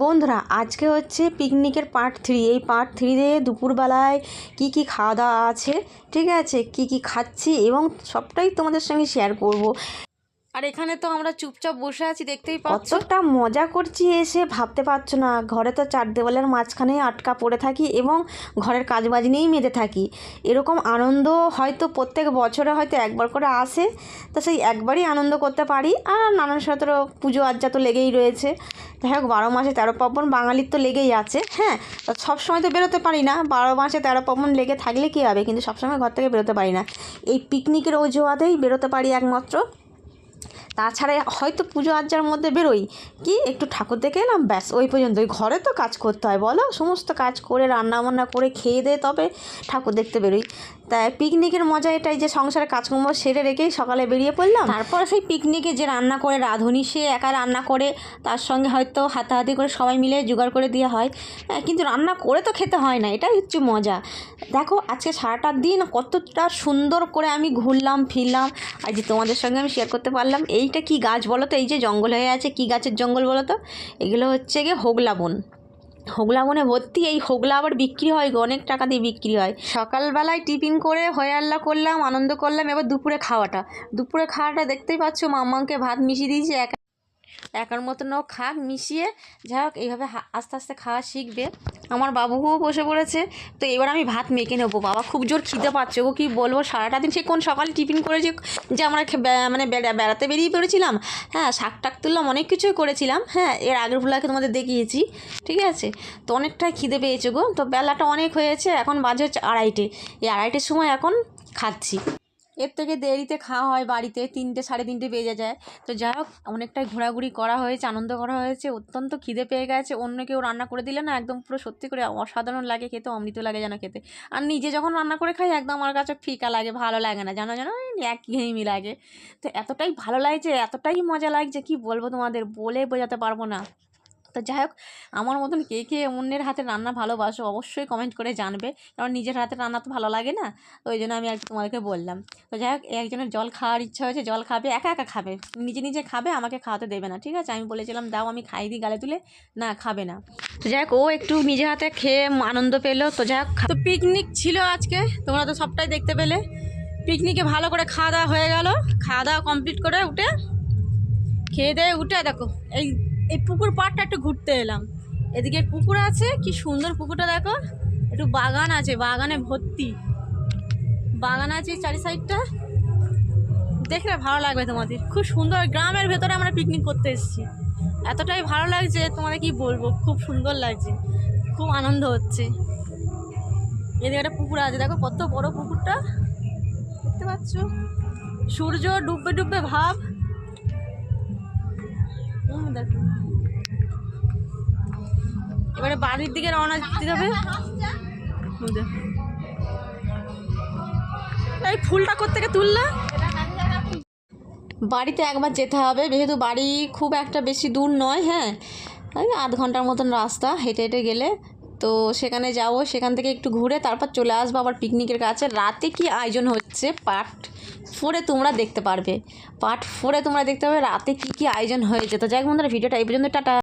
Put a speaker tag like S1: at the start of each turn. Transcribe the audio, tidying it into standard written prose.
S1: বন্ধুরা, আজকে হচ্ছে পিকনিকের পার্ট 3। এই পার্ট 3-তে দুপুরবেলায় কি কি খাওয়া দাওয়া আছে, ঠিক আছে, কি কি খাচ্ছি এবং সবটাই তোমাদের সঙ্গে শেয়ার করব।
S2: আর এখানে তো আমরা চুপচাপ বসে আছি, দেখতেই পাচ্ছ।
S1: কতটা মজা করছি এসে ভাবতে পারছো না। ঘরে তো চার দেওয়ালের মাঝখানে আটকা পড়ে থাকি এবং ঘরের কাজবাজ নিয়েই মেতে থাকি। এরকম আনন্দ হয়তো প্রত্যেক বছরে হয়তো একবার করে আসে, তো সেই একবারই আনন্দ করতে পারি। আর নানান সাথে পুজো আর্চা তো লেগেই রয়েছে। যাই হোক, 12 মাসে 13 পার্বণ বাঙালির তো লেগেই আছে। হ্যাঁ, সবসময় তো বেরোতে পারি না। 12 মাসে 13 পার্বণ লেগে থাকলে কী হবে, কিন্তু সবসময় ঘর থেকে বেরোতে পারি না। এই পিকনিকের অজুহাতেই বেরোতে পারি একমাত্র। তাছাড়া হয়তো পুজো আর্চার মধ্যে বেরোই, কি একটু ঠাকুর দেখে এলাম, ব্যাস ওই পর্যন্তই। ঘরে তো কাজ করতে হয়, বলো, সমস্ত কাজ করে রান্নাবান্না করে খেয়ে দিয়ে তবে ঠাকুর দেখতে বেরোই। তাই পিকনিকের মজা এটাই যে সংসারে কাজকর্ম সেরে রেখেই সকালে বেরিয়ে পড়লাম। তারপর সেই পিকনিকে যে রান্না করে রাঁধুনি, সে একা রান্না করে, তার সঙ্গে হয়তো হাতাহাতি করে সবাই মিলে জোগাড় করে দেওয়া হয়, কিন্তু রান্না করে তো খেতে হয় না, এটাই হচ্ছে মজা। দেখো, আজকে সারাটা দিন কতটা সুন্দর করে আমি ঘুরলাম ফিরলাম, আর যে তোমাদের সঙ্গে আমি শেয়ার করতে পারলাম। এইটা কি গাছ বলো তো, এই যে জঙ্গল হয়ে আছে, কি গাছের জঙ্গল বলো তো? এগুলো হচ্ছে গিয়ে হোগলা বন। হোগলা বনে ভর্তি। এই হোগলা আবার বিক্রি হয়, অনেক টাকা দিয়ে বিক্রি হয়। সকালবেলায় টিফিন করে হয়ে আল্লাহ করলাম, আনন্দ করলাম। এবার দুপুরে খাওয়াটা দেখতেই পাচ্ছ, মাম্মাকে ভাত মিশিয়ে দিয়েছি, একার মতন ও খাক মিশিয়ে। যাই হোক, এইভাবে আস্তে আস্তে খাওয়া শিখবে। আমার বাবুও বসে পড়েছে। তো এবার আমি ভাত মেখে নেবো। বাবা খুব জোর খিদে পাচ্ছে, ও কি বলবো, সারাটা দিন সে কোন সকালে টিফিন করেছে, যে আমরা মানে বেড়াতে বেরিয়ে পড়েছিলাম। হ্যাঁ, শাক টাক তুললাম, অনেক কিছুই করেছিলাম। হ্যাঁ, এর আগের ভুলাকে তোমাদের দেখিয়েছি, ঠিক আছে। তো অনেকটাই খিদে পেয়েছে গো। তো বেলাটা অনেক হয়েছে, এখন বাজে হচ্ছে 2:30। এই 2:30-র সময় এখন খাচ্ছি। এর থেকে দেরিতে খাওয়া হয় বাড়িতে, 3টে 3:30 বেজে যায়। তো যাই হোক, অনেকটাই ঘোরাঘুরি করা হয়েছে, আনন্দ করা হয়েছে। অত্যন্ত খিদে পেয়ে গেছে। অন্য কেউ রান্না করে দিলে না, একদম পুরো সত্যি করে অসাধারণ লাগে খেতে, অমৃত লাগে যেন খেতে। আর নিজে যখন রান্না করে খাই, একদম আমার কাছে ফিকা লাগে, ভালো লাগে না, জানো একঘেয়েমি লাগে। তো এতটাই ভালো লাগছে, এতটাই মজা লাগছে, কি বলবো তোমাদের, বলে বোঝাতে পারবো না। তো যাই হোক, আমার মতন কে কে অন্যের হাতে রান্না ভালোবাসো অবশ্যই কমেন্ট করে জানবে, কারণ নিজের হাতে রান্না তো ভালো লাগে না। তো ওই জন্য আমি আর কি তোমাদেরকে বললাম। তো যাই হোক, একজনের জল খাওয়ার ইচ্ছা হয়েছে, জল খাবে, একা একা খাবে, নিজে নিজে খাবে, আমাকে খাওয়াতে দেবে না, ঠিক আছে। আমি বলেছিলাম দাও আমি খাই দিই গালে তুলে, না খাবে না। তো যাই হোক, ও একটু নিজে হাতে খেয়ে আনন্দ পেলো। তো যাই হোক, তো পিকনিক ছিল আজকে, তোমরা তো সবটাই দেখতে পেলে। পিকনিকে ভালো করে খাওয়া দাওয়া হয়ে গেল। খাওয়া দাওয়া কমপ্লিট করে উঠে, খেয়ে দিয়ে উঠে দেখো, এই এই পুকুর পাড়টা একটু ঘুরতে এলাম। এদিকে পুকুর আছে, কি সুন্দর পুকুরটা দেখো। একটু বাগান আছে, বাগানে ভর্তি বাগান আছে চারি সাইডটা, দেখলে ভালো লাগবে তোমাদের। খুব সুন্দর, গ্রামের ভেতরে আমরা পিকনিক করতে এসেছি। এতটাই ভালো লাগছে, তোমাদের কি বলবো, খুব সুন্দর লাগছে, খুব আনন্দ হচ্ছে। এদিকে একটা পুকুর আছে, দেখো কত বড় পুকুরটা, দেখতে পাচ্ছ। সূর্য ডুববে ডুববে ভাব, দেখো। এবারে বাড়ির দিকে রওনা দিতে হবে। এই ফুলটা কোত্থেকে তুললা? বাড়িতে একবার যেতে হবে, যেহেতু বাড়ি খুব একটা বেশি দূর নয়। হ্যাঁ, ওই 8 ঘন্টার মতন রাস্তা হেঁটে হেঁটে গেলে। তো সেখানে যাব, সেখান থেকে একটু ঘুরে তারপর চলে আসবো আবার পিকনিকের কাছে। রাতে কি আয়োজন হচ্ছে পার্ট 4-এ তোমরা দেখতে পারবে। পার্ট 4-এ তোমরা দেখতে পাবে রাতে কি কি আয়োজন হয়েছে। তো যাই হোক বন্ধুরা, ভিডিওটা এই পর্যন্ত, টাটা।